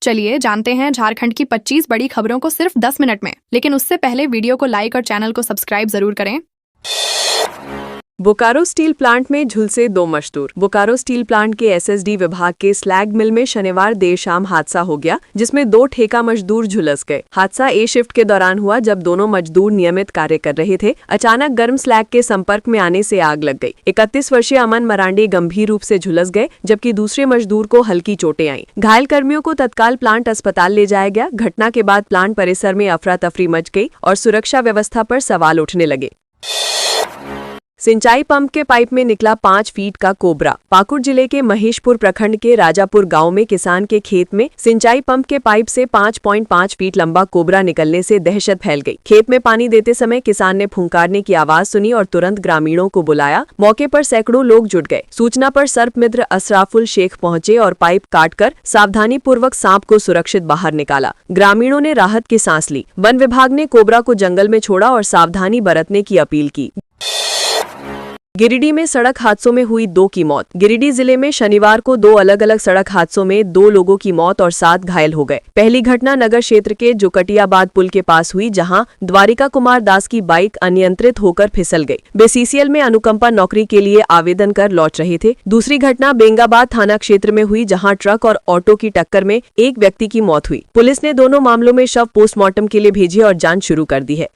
चलिए जानते हैं झारखंड की 25 बड़ी खबरों को सिर्फ 10 मिनट में। लेकिन उससे पहले वीडियो को लाइक और चैनल को सब्सक्राइब जरूर करें। बोकारो स्टील प्लांट में झुलसे 2 मजदूर। बोकारो स्टील प्लांट के एसएसडी विभाग के स्लैग मिल में शनिवार देर शाम हादसा हो गया, जिसमें 2 ठेका मजदूर झुलस गए। हादसा ए शिफ्ट के दौरान हुआ, जब दोनों मजदूर नियमित कार्य कर रहे थे। अचानक गर्म स्लैग के संपर्क में आने से आग लग गई। 31 वर्षीय अमन मरांडी गंभीर रूप से झुलस गए, जबकि दूसरे मजदूर को हल्की चोटें आईं। घायल कर्मियों को तत्काल प्लांट अस्पताल ले जाया गया। घटना के बाद प्लांट परिसर में अफरा तफरी मच गई और सुरक्षा व्यवस्था पर सवाल उठने लगे। सिंचाई पंप के पाइप में निकला 5 फीट का कोबरा। पाकुड़ जिले के महेशपुर प्रखंड के राजापुर गांव में किसान के खेत में सिंचाई पंप के पाइप से 5.5 फीट लंबा कोबरा निकलने से दहशत फैल गई। खेत में पानी देते समय किसान ने फुंकारने की आवाज सुनी और तुरंत ग्रामीणों को बुलाया। मौके पर सैकड़ों लोग जुट गए। सूचना पर सर्प मित्र असराफुल शेख पहुंचे और पाइप काटकर सावधानी पूर्वक सांप को सुरक्षित बाहर निकाला। ग्रामीणों ने राहत की सांस ली। वन विभाग ने कोबरा को जंगल में छोड़ा और सावधानी बरतने की अपील की। गिरिडीह में सड़क हादसों में हुई 2 की मौत। गिरिडीह जिले में शनिवार को 2 अलग अलग सड़क हादसों में 2 लोगों की मौत और 7 घायल हो गए। पहली घटना नगर क्षेत्र के जोकटियाबाद पुल के पास हुई, जहां द्वारिका कुमार दास की बाइक अनियंत्रित होकर फिसल गई। वे सीसीएल में अनुकंपा नौकरी के लिए आवेदन कर लौट रहे थे। दूसरी घटना बेंगाबाद थाना क्षेत्र में हुई, जहाँ ट्रक और ऑटो की टक्कर में एक व्यक्ति की मौत हुई। पुलिस ने दोनों मामलों में शव पोस्टमार्टम के लिए भेजे और जाँच शुरू कर दी है।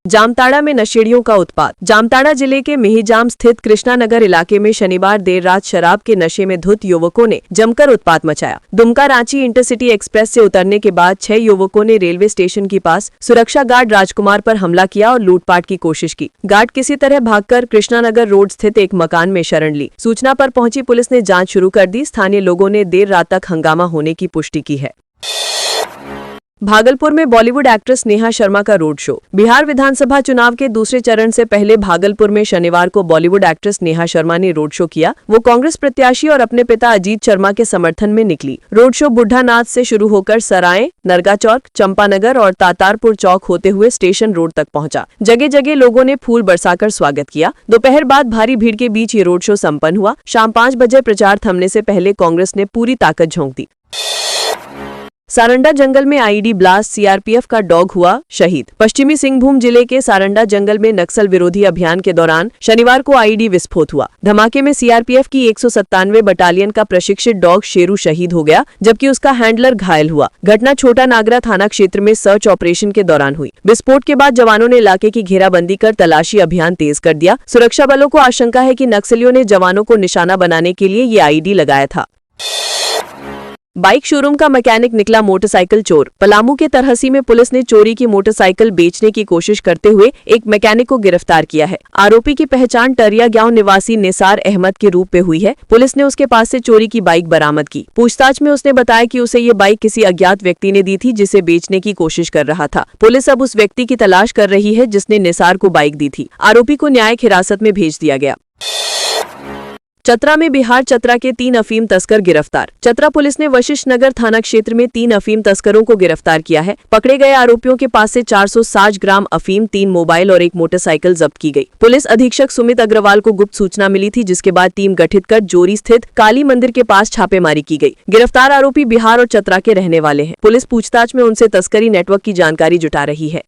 जामताड़ा में नशेड़ियों का उत्पात। जामताड़ा जिले के मेहिजाम स्थित कृष्णा नगर इलाके में शनिवार देर रात शराब के नशे में धुत युवकों ने जमकर उत्पात मचाया। दुमका रांची इंटरसिटी एक्सप्रेस से उतरने के बाद 6 युवकों ने रेलवे स्टेशन के पास सुरक्षा गार्ड राजकुमार पर हमला किया और लूटपाट की कोशिश की। गार्ड किसी तरह भागकर कृष्णा नगर रोड स्थित एक मकान में शरण ली। सूचना पर पहुंची पुलिस ने जाँच शुरू कर दी। स्थानीय लोगों ने देर रात तक हंगामा होने की पुष्टि की है। भागलपुर में बॉलीवुड एक्ट्रेस नेहा शर्मा का रोड शो। बिहार विधानसभा चुनाव के दूसरे चरण से पहले भागलपुर में शनिवार को बॉलीवुड एक्ट्रेस नेहा शर्मा ने रोड शो किया। वो कांग्रेस प्रत्याशी और अपने पिता अजीत शर्मा के समर्थन में निकली। रोड शो बुढ़ा नाथ से शुरू होकर सराय, नरगा चौक, चंपानगर और तातारपुर चौक होते हुए स्टेशन रोड तक पहुंचा। जगह जगह लोगों ने फूल बरसाकर स्वागत किया। दोपहर बाद भारी भीड़ के बीच ये रोड शो संपन्न हुआ। शाम 5 बजे प्रचार थमने से पहले कांग्रेस ने पूरी ताकत झोंक दी। सारंडा जंगल में आईईडी ब्लास्ट, सीआरपीएफ का डॉग हुआ शहीद। पश्चिमी सिंहभूम जिले के सारंडा जंगल में नक्सल विरोधी अभियान के दौरान शनिवार को आईईडी विस्फोट हुआ। धमाके में सीआरपीएफ की 197 बटालियन का प्रशिक्षित डॉग शेरू शहीद हो गया, जबकि उसका हैंडलर घायल हुआ। घटना छोटा नागरा थाना क्षेत्र में सर्च ऑपरेशन के दौरान हुई। विस्फोट के बाद जवानों ने इलाके की घेराबंदी कर तलाशी अभियान तेज कर दिया। सुरक्षा बलों को आशंका है कि नक्सलियों ने जवानों को निशाना बनाने के लिए ये आईईडी लगाया था। बाइक शोरूम का मैकेनिक निकला मोटरसाइकिल चोर। पलामू के तरहसी में पुलिस ने चोरी की मोटरसाइकिल बेचने की कोशिश करते हुए एक मैकेनिक को गिरफ्तार किया है। आरोपी की पहचान टरिया गांव निवासी निसार अहमद के रूप में हुई है। पुलिस ने उसके पास से चोरी की बाइक बरामद की। पूछताछ में उसने बताया कि उसे ये बाइक किसी अज्ञात व्यक्ति ने दी थी, जिसे बेचने की कोशिश कर रहा था। पुलिस अब उस व्यक्ति की तलाश कर रही है जिसने निसार को बाइक दी थी। आरोपी को न्यायिक हिरासत में भेज दिया गया। चतरा में बिहार चतरा के 3 अफीम तस्कर गिरफ्तार। चतरा पुलिस ने वशिष्ठ नगर थाना क्षेत्र में 3 अफीम तस्करों को गिरफ्तार किया है। पकड़े गए आरोपियों के पास से 460 ग्राम अफीम, 3 मोबाइल और 1 मोटरसाइकिल जब्त की गई। पुलिस अधीक्षक सुमित अग्रवाल को गुप्त सूचना मिली थी, जिसके बाद टीम गठित कर जोरी स्थित काली मंदिर के पास छापेमारी की गई। गिरफ्तार आरोपी बिहार और चतरा के रहने वाले हैं। पुलिस पूछताछ में उनसे तस्करी नेटवर्क की जानकारी जुटा रही है।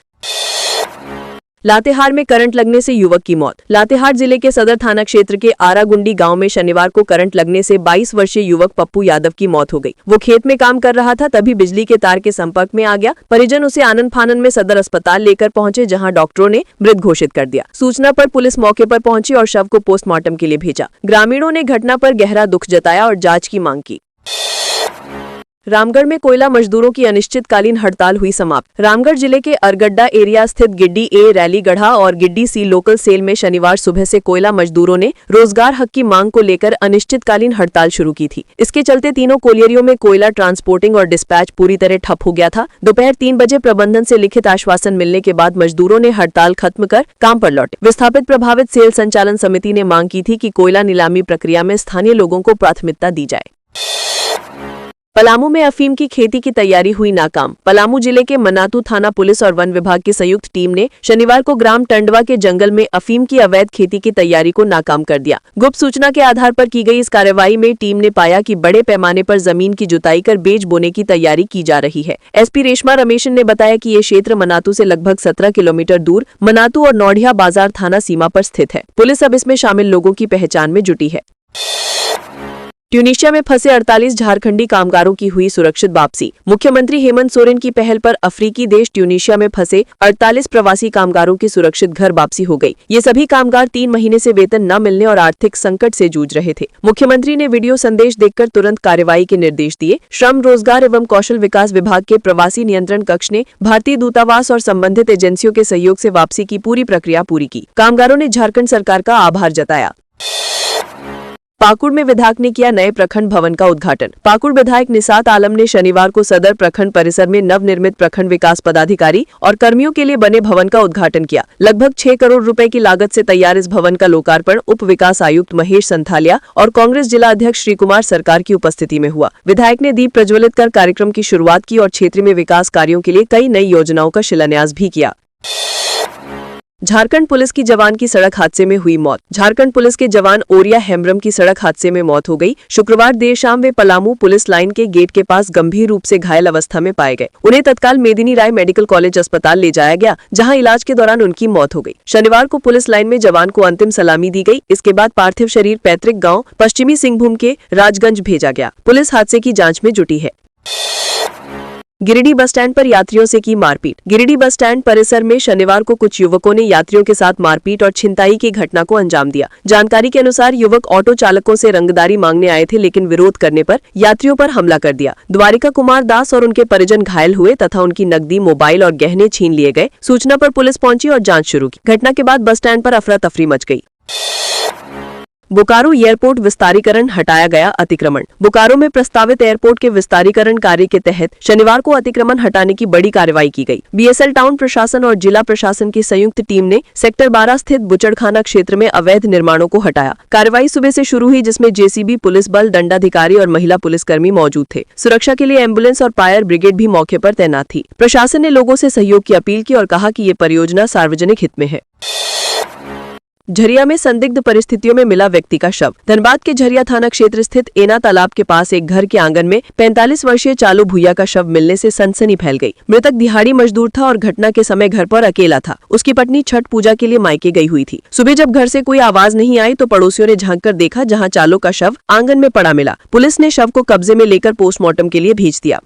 लातेहार में करंट लगने से युवक की मौत। लातेहार जिले के सदर थाना क्षेत्र के आरागुंडी गांव में शनिवार को करंट लगने से 22 वर्षीय युवक पप्पू यादव की मौत हो गई। वो खेत में काम कर रहा था, तभी बिजली के तार के संपर्क में आ गया। परिजन उसे आनन फानन में सदर अस्पताल लेकर पहुंचे, जहां डॉक्टरों ने मृत घोषित कर दिया। सूचना पर पुलिस मौके पर पहुंची और शव को पोस्टमार्टम के लिए भेजा। ग्रामीणों ने घटना पर गहरा दुख जताया और जाँच की मांग की। रामगढ़ में कोयला मजदूरों की अनिश्चितकालीन हड़ताल हुई समाप्त। रामगढ़ जिले के अरगड्डा एरिया स्थित गिड्डी ए, रैलीगढ़ा और गिड्डी सी लोकल सेल में शनिवार सुबह से कोयला मजदूरों ने रोजगार हक की मांग को लेकर अनिश्चितकालीन हड़ताल शुरू की थी। इसके चलते तीनों कोलियरियों में कोयला ट्रांसपोर्टिंग और डिस्पैच पूरी तरह ठप हो गया था। दोपहर 3 बजे प्रबंधन से लिखित आश्वासन मिलने के बाद मजदूरों ने हड़ताल खत्म कर काम पर लौटे। विस्थापित प्रभावित सेल संचालन समिति ने मांग की थी कि कोयला नीलामी प्रक्रिया में स्थानीय लोगों को प्राथमिकता दी जाए। पलामू में अफीम की खेती की तैयारी हुई नाकाम। पलामू जिले के मनातू थाना पुलिस और वन विभाग की संयुक्त टीम ने शनिवार को ग्राम टंडवा के जंगल में अफीम की अवैध खेती की तैयारी को नाकाम कर दिया। गुप्त सूचना के आधार पर की गई इस कार्रवाई में टीम ने पाया कि बड़े पैमाने पर जमीन की जुताई कर बेच बोने की तैयारी की जा रही है। एसपी रेशमा रमेशन ने बताया कि ये क्षेत्र मनातू से लगभग 17 किलोमीटर दूर मनातू और नौडिया बाजार थाना सीमा पर स्थित है। पुलिस अब इसमें शामिल लोगों की पहचान में जुटी है। ट्यूनीशिया में फंसे 48 झारखंडी कामगारों की हुई सुरक्षित वापसी। मुख्यमंत्री हेमंत सोरेन की पहल पर अफ्रीकी देश ट्यूनीशिया में फंसे 48 प्रवासी कामगारों की सुरक्षित घर वापसी हो गई। ये सभी कामगार 3 महीने से वेतन न मिलने और आर्थिक संकट से जूझ रहे थे। मुख्यमंत्री ने वीडियो संदेश देकर तुरंत कार्रवाई के निर्देश दिए। श्रम, रोजगार एवं कौशल विकास विभाग के प्रवासी नियंत्रण कक्ष ने भारतीय दूतावास और संबंधित एजेंसियों के सहयोग से वापसी की पूरी प्रक्रिया पूरी की। कामगारों ने झारखंड सरकार का आभार जताया। पाकुड़ में विधायक ने किया नए प्रखंड भवन का उद्घाटन। पाकुड़ विधायक निसात आलम ने शनिवार को सदर प्रखंड परिसर में नवनिर्मित प्रखंड विकास पदाधिकारी और कर्मियों के लिए बने भवन का उद्घाटन किया। लगभग 6 करोड़ रुपए की लागत से तैयार इस भवन का लोकार्पण उप विकास आयुक्त महेश संथालिया और कांग्रेस जिला अध्यक्ष श्री कुमार सरकार की उपस्थिति में हुआ। विधायक ने दीप प्रज्वलित कर कार्यक्रम की शुरुआत की और क्षेत्र में विकास कार्यों के लिए कई नई योजनाओं का शिलान्यास भी किया। झारखंड पुलिस की जवान की सड़क हादसे में हुई मौत। झारखंड पुलिस के जवान ओरिया हेम्ब्रम की सड़क हादसे में मौत हो गई। शुक्रवार देर शाम वे पलामू पुलिस लाइन के गेट के पास गंभीर रूप से घायल अवस्था में पाए गए। उन्हें तत्काल मेदिनी राय मेडिकल कॉलेज अस्पताल ले जाया गया, जहां इलाज के दौरान उनकी मौत हो गई। शनिवार को पुलिस लाइन में जवान को अंतिम सलामी दी गई। इसके बाद पार्थिव शरीर पैतृक गाँव पश्चिमी सिंहभूम के राजगंज भेजा गया। पुलिस हादसे की जाँच में जुटी है। गिरिडीह बस स्टैंड पर यात्रियों से की मारपीट। गिरिडीह बस स्टैंड परिसर में शनिवार को कुछ युवकों ने यात्रियों के साथ मारपीट और छिनताई की घटना को अंजाम दिया। जानकारी के अनुसार युवक ऑटो चालकों से रंगदारी मांगने आए थे, लेकिन विरोध करने पर यात्रियों पर हमला कर दिया। द्वारिका कुमार दास और उनके परिजन घायल हुए तथा उनकी नकदी, मोबाइल और गहने छीन लिए गए। सूचना पर पुलिस पहुंची और जाँच शुरू की। घटना के बाद बस स्टैंड पर अफरा तफरी मच गई। बोकारो एयरपोर्ट विस्तारीकरण, हटाया गया अतिक्रमण। बोकारो में प्रस्तावित एयरपोर्ट के विस्तारीकरण कार्य के तहत शनिवार को अतिक्रमण हटाने की बड़ी कार्रवाई की गई। बीएसएल टाउन प्रशासन और जिला प्रशासन की संयुक्त टीम ने सेक्टर 12 स्थित बुचड़खाना क्षेत्र में अवैध निर्माणों को हटाया। कार्रवाई सुबह से शुरू हुई, जिसमें जेसीबी, पुलिस बल, दंडाधिकारी और महिला पुलिसकर्मी मौजूद थे। सुरक्षा के लिए एम्बुलेंस और फायर ब्रिगेड भी मौके पर तैनात थी। प्रशासन ने लोगों से सहयोग की अपील की और कहा कि ये परियोजना सार्वजनिक हित में है। झरिया में संदिग्ध परिस्थितियों में मिला व्यक्ति का शव। धनबाद के झरिया थाना क्षेत्र स्थित एना तालाब के पास एक घर के आंगन में 45 वर्षीय चालू भुइया का शव मिलने से सनसनी फैल गई। मृतक दिहाड़ी मजदूर था और घटना के समय घर पर अकेला था। उसकी पत्नी छठ पूजा के लिए मायके गई हुई थी। सुबह जब घर से कोई आवाज नहीं आई तो पड़ोसियों ने झांककर देखा, जहां चालू का शव आंगन में पड़ा मिला। पुलिस ने शव को कब्जे में लेकर पोस्टमार्टम के लिए भेज दिया।